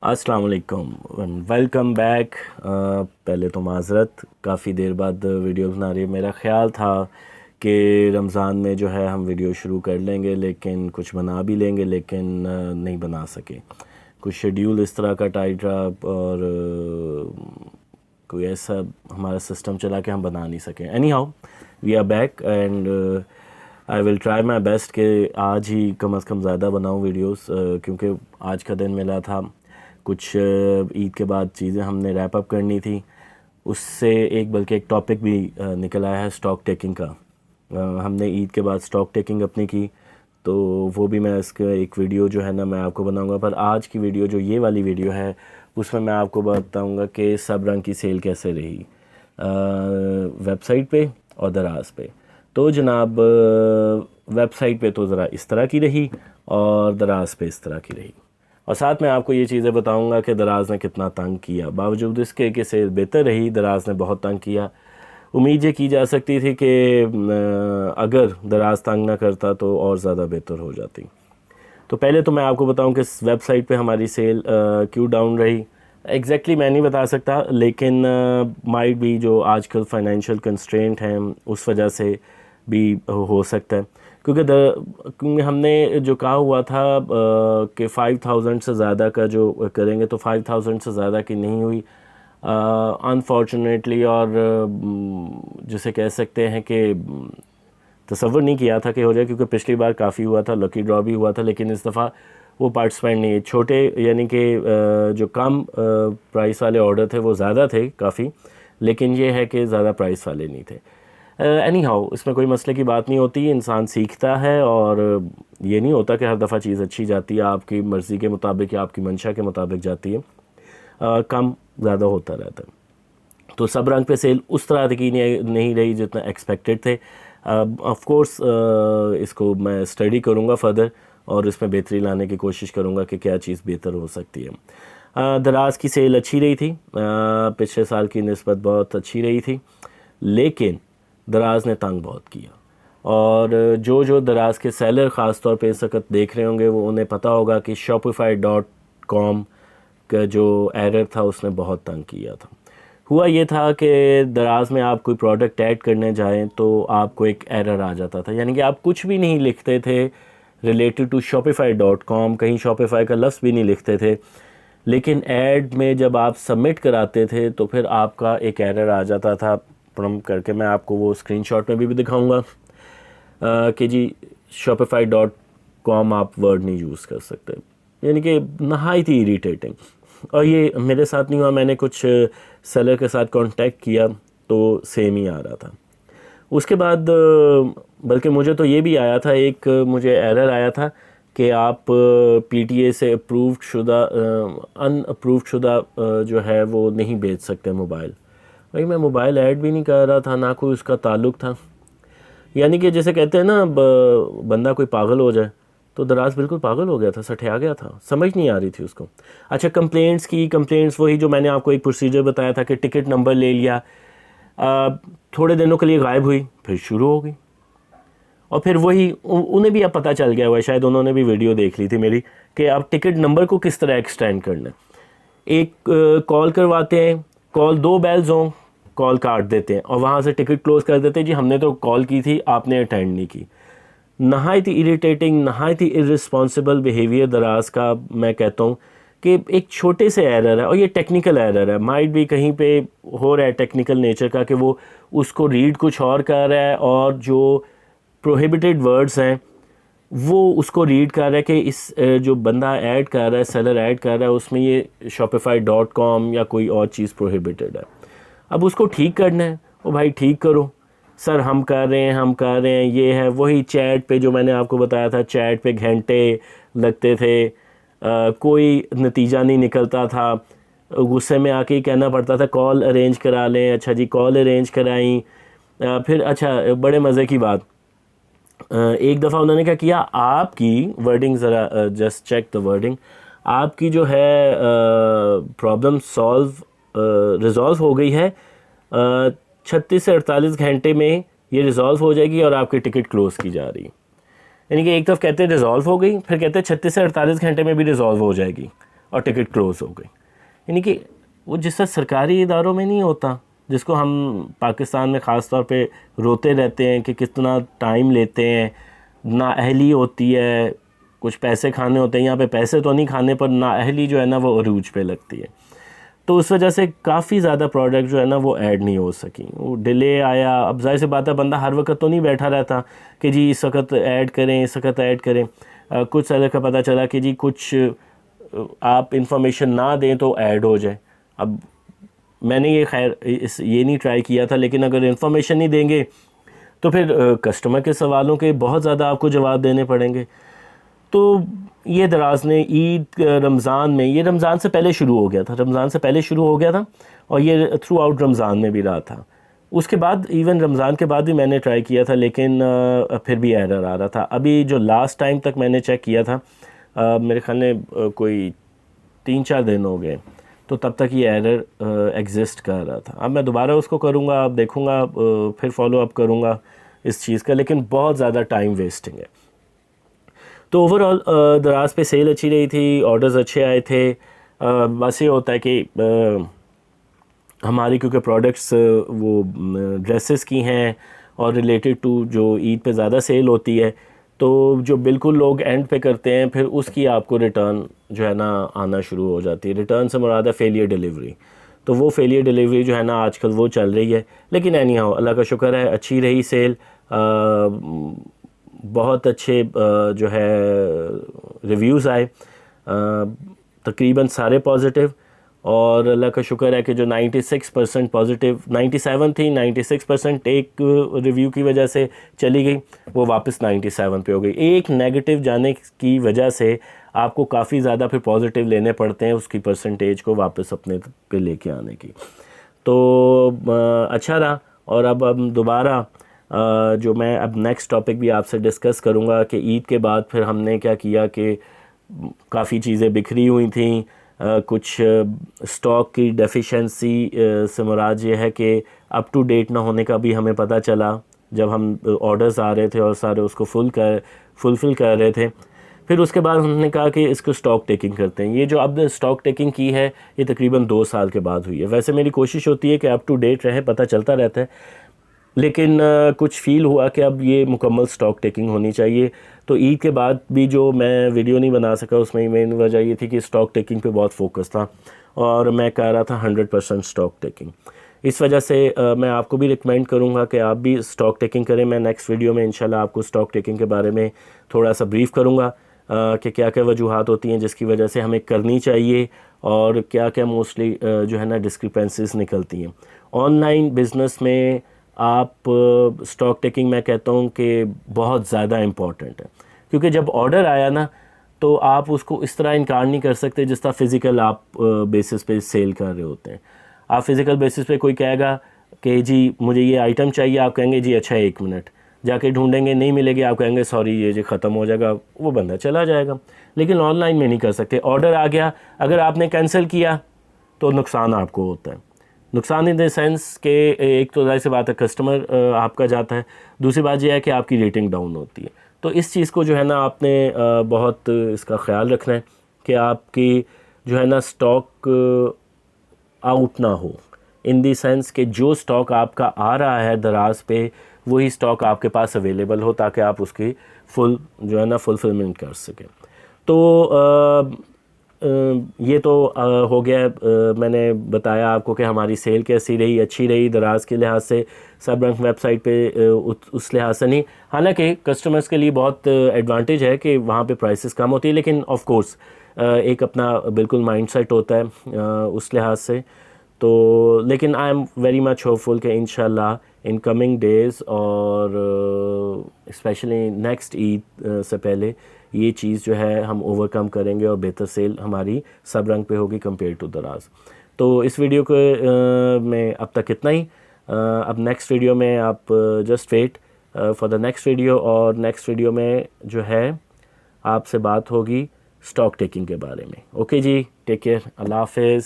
अस्सलाम वालेकुम welcome back. पहले तो माज़रत, काफ़ी देर बाद वीडियो बना रही है। मेरा ख़्याल था कि रमज़ान में जो है हम वीडियो शुरू कर लेंगे, लेकिन कुछ बना भी लेंगे, लेकिन नहीं बना सके। कुछ शेड्यूल इस तरह का टाइट रहा और कोई ऐसा हमारा सिस्टम चला कि हम बना नहीं सके। Anyhow we are back and I will try my best कि आज ही कम अज़ कम ज़्यादा बनाऊँ वीडियोस, क्योंकि आज का दिन मिला था। कुछ ईद के बाद चीज़ें हमने रैप अप करनी थी, उससे एक बल्कि एक टॉपिक भी निकल आया है स्टॉक टेकिंग का। हमने ईद के बाद स्टॉक टेकिंग अपनी की, तो वो भी मैं इसका एक वीडियो जो है ना मैं आपको बनाऊंगा। पर आज की वीडियो जो ये वाली वीडियो है उसमें मैं आपको बताऊंगा कि सब रंग की सेल कैसे रही वेबसाइट पे और दराज पे। तो जनाब, वेबसाइट पे तो ज़रा इस तरह की रही और दराज पे इस तरह की रही, और साथ में आपको ये चीज़ें बताऊंगा कि दराज ने कितना तंग किया। बावजूद इसके कि सेल बेहतर रही, दराज ने बहुत तंग किया। उम्मीद ये की जा सकती थी कि अगर दराज तंग ना करता तो और ज़्यादा बेहतर हो जाती। तो पहले तो मैं आपको बताऊं कि इस वेबसाइट पे हमारी सेल क्यों डाउन रही। एग्जैक्टली मैं नहीं बता सकता, लेकिन माइट भी जो आजकल फाइनेंशियल कंस्ट्रेंट हैं उस वजह से भी हो सकता है। क्योंकि हमने जो कहा हुआ था कि 5000 से ज़्यादा का जो करेंगे, तो 5000 से ज़्यादा की नहीं हुई अनफॉर्चुनेटली। और जिसे कह सकते हैं कि तसव्वुर नहीं किया था कि हो जाए, क्योंकि पिछली बार काफ़ी हुआ था, लकी ड्रॉ भी हुआ था, लेकिन इस दफ़ा वो पार्टिसिपेंट नहीं। छोटे यानी कि जो कम प्राइस वाले ऑर्डर थे वो ज़्यादा थे काफ़ी, लेकिन ये है कि ज़्यादा प्राइस वाले नहीं थे। एनी हाउ, इसमें कोई मसले की बात नहीं होती, इंसान सीखता है और ये नहीं होता कि हर दफ़ा चीज़ अच्छी जाती है, आपकी मर्ज़ी के मुताबिक या आपकी मंशा के मुताबिक जाती है। कम ज़्यादा होता रहता है। तो सब रंग पे सेल उस तरह की नहीं रही जितना एक्सपेक्टेड थे। ऑफ कोर्स इसको मैं स्टडी करूँगा फर्दर और इसमें बेहतरी लाने की कोशिश करूँगा कि क्या चीज़ बेहतर हो सकती है। दराज की सेल अच्छी रही थी, पिछले साल की निस्बत बहुत अच्छी रही थी, लेकिन दराज ने तंग बहुत किया। और जो दराज के सेलर ख़ास तौर पे इस वक्त देख रहे होंगे वो उन्हें पता होगा कि shopify.com का जो एरर था उसने बहुत तंग किया था। हुआ ये था कि दराज में आप कोई प्रोडक्ट ऐड करने जाएं तो आपको एक एरर आ जाता था, यानी कि आप कुछ भी नहीं लिखते थे रिलेटेड टू shopify.com, कहीं शॉपिफाई का लफ्ज़ भी नहीं लिखते थे, लेकिन ऐड में जब आप सबमिट कराते थे तो फिर आपका एक एरर आ जाता था प्रम करके। मैं आपको वो स्क्रीनशॉट में भी दिखाऊंगा कि जी shopify.com आप वर्ड नहीं यूज़ कर सकते, यानी कि नहायत ही इरीटेटिंग। और ये मेरे साथ नहीं हुआ, मैंने कुछ सेलर के साथ कांटेक्ट किया तो सेम ही आ रहा था। उसके बाद बल्कि मुझे तो ये भी आया था, एक मुझे एरर आया था कि आप पीटीए से अप्रूव्ड शुदा अनअप्रूव्ड शुदा जो है वो नहीं बेच सकते मोबाइल। भाई मैं मोबाइल ऐड भी नहीं कर रहा था, ना कोई उसका ताल्लुक़ था। यानी कि जैसे कहते हैं ना बंदा कोई पागल हो जाए, तो दराज बिल्कुल पागल हो गया था, सठिया गया था, समझ नहीं आ रही थी उसको। अच्छा, कंप्लेंट्स वही जो मैंने आपको एक प्रोसीजर बताया था कि टिकट नंबर ले लिया, थोड़े दिनों के लिए गायब हुई, फिर शुरू हो गई। और फिर वही उन्हें भी अब पता चल गया हुआ है, शायद उन्होंने भी वीडियो देख ली थी मेरी, कि अब टिकट नंबर को किस तरह एक्सटेंड करना है। एक कॉल करवाते हैं, कॉल 2 बेल्स हों, कॉल काट देते हैं और वहाँ से टिकट क्लोज़ कर देते हैं, जी हमने तो कॉल की थी, आपने अटेंड नहीं की। नहायत ही इरिटेटिंग, नहायत ही इर्रिस्पॉन्सिबल बिहेवियर दराज का। मैं कहता हूँ कि एक छोटे से एरर है और ये टेक्निकल एरर है, माइट भी कहीं पे हो रहा है टेक्निकल नेचर का, कि वो उसको रीड कुछ और कर रहा है और जो प्रोहिबिटेड वर्ड्स हैं वो उसको रीड कर रहा है कि इस जो बंदा ऐड कर रहा है, सेलर ऐड कर रहा है, उसमें ये shopify.com या कोई और चीज़ प्रोहिबिटेड है। अब उसको ठीक करना है, ओ भाई ठीक करो सर, हम कर रहे हैं, हम कर रहे हैं। ये है वही चैट पे जो मैंने आपको बताया था, चैट पे घंटे लगते थे, कोई नतीजा नहीं निकलता था, गुस्से में आके ही कहना पड़ता था कॉल अरेंज करा लें। अच्छा जी, कॉल अरेंज कराई। फिर अच्छा, बड़े मज़े की बात, एक दफ़ा उन्होंने क्या किया, आपकी वर्डिंग ज़रा जस्ट चेक द वर्डिंग, आपकी जो है प्रॉब्लम रिज़ॉल्व हो गई है, 36 से 48 घंटे में ये रिज़ॉल्व हो जाएगी और आपकी टिकट क्लोज़ की जा रही है। यानी कि एक तरफ कहते हैं रिज़ॉल्व हो गई, फिर कहते हैं 36 से 48 घंटे में भी रिज़ॉल्व हो जाएगी, और टिकट क्लोज हो गई। यानी कि वो जिससे सरकारी इदारों में नहीं होता, जिसको हम पाकिस्तान में ख़ास तौर पे रोते रहते हैं कि कितना टाइम लेते हैं, नाअहली होती है, कुछ पैसे खाने होते हैं। यहाँ पे पैसे तो नहीं खाने पर नाअहली जो है ना वो अरूज पे लगती है। तो उस वजह से काफ़ी ज़्यादा प्रोडक्ट जो है ना वो ऐड नहीं हो सकी, वो डिले आया। अब जाहिर सी बात है, बंदा हर वक्त तो नहीं बैठा रहता कि जी इस वक्त ऐड करें, इस वक्त ऐड करें। कुछ सेलर का पता चला कि जी कुछ आप इंफॉर्मेशन ना दें तो ऐड हो जाए। अब मैंने ये खैर ये नहीं ट्राई किया था, लेकिन अगर इंफॉर्मेशन नहीं देंगे तो फिर कस्टमर के सवालों के बहुत ज़्यादा आपको जवाब देने पड़ेंगे। तो ये दराज ने ईद रमज़ान में, ये रमज़ान से पहले शुरू हो गया था, रमज़ान से पहले शुरू हो गया था और ये थ्रू आउट रमज़ान में भी रहा था। उसके बाद इवन रमज़ान के बाद भी मैंने ट्राई किया था, लेकिन फिर भी एरर आ रहा था। अभी जो लास्ट टाइम तक मैंने चेक किया था, मेरे ख्याल में कोई 3-4 दिन हो गए, तो तब तक ये एरर एग्जिस्ट कर रहा था। अब मैं दोबारा उसको करूँगा, अब देखूँगा, फिर फॉलो अप करूँगा इस चीज़ का, लेकिन बहुत ज़्यादा टाइम वेस्टिंग है। तो ओवरऑल दराज पे सेल अच्छी रही थी, ऑर्डर्स अच्छे आए थे। बस ये होता है कि हमारी क्योंकि प्रोडक्ट्स वो ड्रेसेस की हैं और रिलेटेड टू जो ईद पे ज़्यादा सेल होती है, तो जो बिल्कुल लोग एंड पे करते हैं फिर उसकी आपको रिटर्न जो है ना आना शुरू हो जाती है। रिटर्न से मुराद है फेलियर डिलीवरी। तो वो फेलियर डिलीवरी जो है ना आजकल वो चल रही है। लेकिन एनी हाउ अल्लाह का शुक्र है, अच्छी रही सेल, बहुत अच्छे जो है रिव्यूज़ आए, तकरीबन सारे पॉजिटिव। और अल्लाह का शुक्र है कि जो 96% पॉजिटिव, 97 थी, 96% एक रिव्यू की वजह से चली गई, वो वापस 97 पे हो गई। एक नेगेटिव जाने की वजह से आपको काफ़ी ज़्यादा फिर पॉजिटिव लेने पड़ते हैं उसकी परसेंटेज को वापस अपने पे लेके आने की। तो अच्छा रहा। और अब दोबारा जो मैं अब नेक्स्ट टॉपिक भी आपसे डिस्कस करूँगा कि ईद के बाद फिर हमने क्या किया कि काफ़ी चीज़ें बिखरी हुई थी। कुछ स्टॉक की डेफिशिएंसी से मुराद ये है कि अप टू डेट ना होने का भी हमें पता चला जब हम ऑर्डर्स आ रहे थे और सारे उसको फुलफ़िल कर रहे थे। फिर उसके बाद हमने कहा कि इसको स्टॉक टेकिंग करते हैं। ये जो अब स्टॉक टेकिंग की है ये तकरीबन 2 साल के बाद हुई है। वैसे मेरी कोशिश होती है कि अप टू डेट रहे, पता चलता रहता है, लेकिन कुछ फ़ील हुआ कि अब ये मुकम्मल स्टॉक टेकिंग होनी चाहिए। तो ईद के बाद भी जो मैं वीडियो नहीं बना सका उसमें मेन वजह ये थी कि स्टॉक टेकिंग पे बहुत फोकस था और मैं कह रहा था 100% स्टॉक टेकिंग। इस वजह से मैं आपको भी रिकमेंड करूँगा कि आप भी स्टॉक टेकिंग करें। मैं नेक्स्ट वीडियो में इंशाल्लाह आपको स्टॉक टेकिंग के बारे में थोड़ा सा ब्रीफ़ करूँगा कि क्या क्या वजूहात होती हैं जिसकी वजह से हमें करनी चाहिए और क्या क्या मोस्टली जो है ना डिस्क्रिपेंसीज निकलती हैं। ऑनलाइन बिज़नेस में आप स्टॉक टेकिंग मैं कहता हूँ कि बहुत ज़्यादा इम्पॉर्टेंट है, क्योंकि जब ऑर्डर आया ना तो आप उसको इस तरह इनकार नहीं कर सकते जिस तरह फ़िज़िकल आप बेसिस पे सेल कर रहे होते हैं। आप फ़िज़िकल बेसिस पे कोई कहेगा कि जी मुझे ये आइटम चाहिए, आप कहेंगे जी अच्छा 1 मिनट, जाके ढूंढेंगे नहीं मिलेगी, आप कहेंगे सॉरी ये जो ख़त्म हो जाएगा, वो बंदा चला जाएगा। लेकिन ऑनलाइन में नहीं कर सकते। ऑर्डर आ गया, अगर आपने कैंसिल किया तो नुकसान आपको होता है। नुकसान इन द सेंस के एक तो ज़ाहिर सी बात है कस्टमर आपका जाता है, दूसरी बात यह है कि आपकी रेटिंग डाउन होती है। तो इस चीज़ को जो है ना आपने बहुत इसका ख्याल रखना है कि आपकी जो है ना स्टॉक आउट ना हो, इन दी सेंस कि जो स्टॉक आपका आ रहा है दराज पे वही स्टॉक आपके पास अवेलेबल हो ताकि आप उसकी फुल जो है ना फुलफिलमेंट कर सकें। तो ये तो हो गया। मैंने बताया आपको कि हमारी सेल कैसी रही, अच्छी रही दराज के लिहाज से, सब रंग वेबसाइट पे उस लिहाज से नहीं। हालांकि कस्टमर्स के लिए बहुत एडवांटेज है कि वहाँ पे प्राइसेस कम होती है, लेकिन ऑफ कोर्स एक अपना बिल्कुल माइंडसेट होता है उस लिहाज से। तो लेकिन I am very much hopeful कि इंशाल्लाह इन कमिंग डेज़ और स्पेशली नेक्स्ट ईद से पहले ये चीज़ जो है हम ओवरकम करेंगे और बेहतर सेल हमारी सब रंग पे होगी कंपेयर टू दराज। तो इस वीडियो के में अब तक इतना ही। अब नेक्स्ट वीडियो में आप just wait for the next video, और नेक्स्ट वीडियो में जो है आपसे बात होगी स्टॉक टेकिंग के बारे में। ओके जी, टेक केयर, अल्लाह हाफिज़।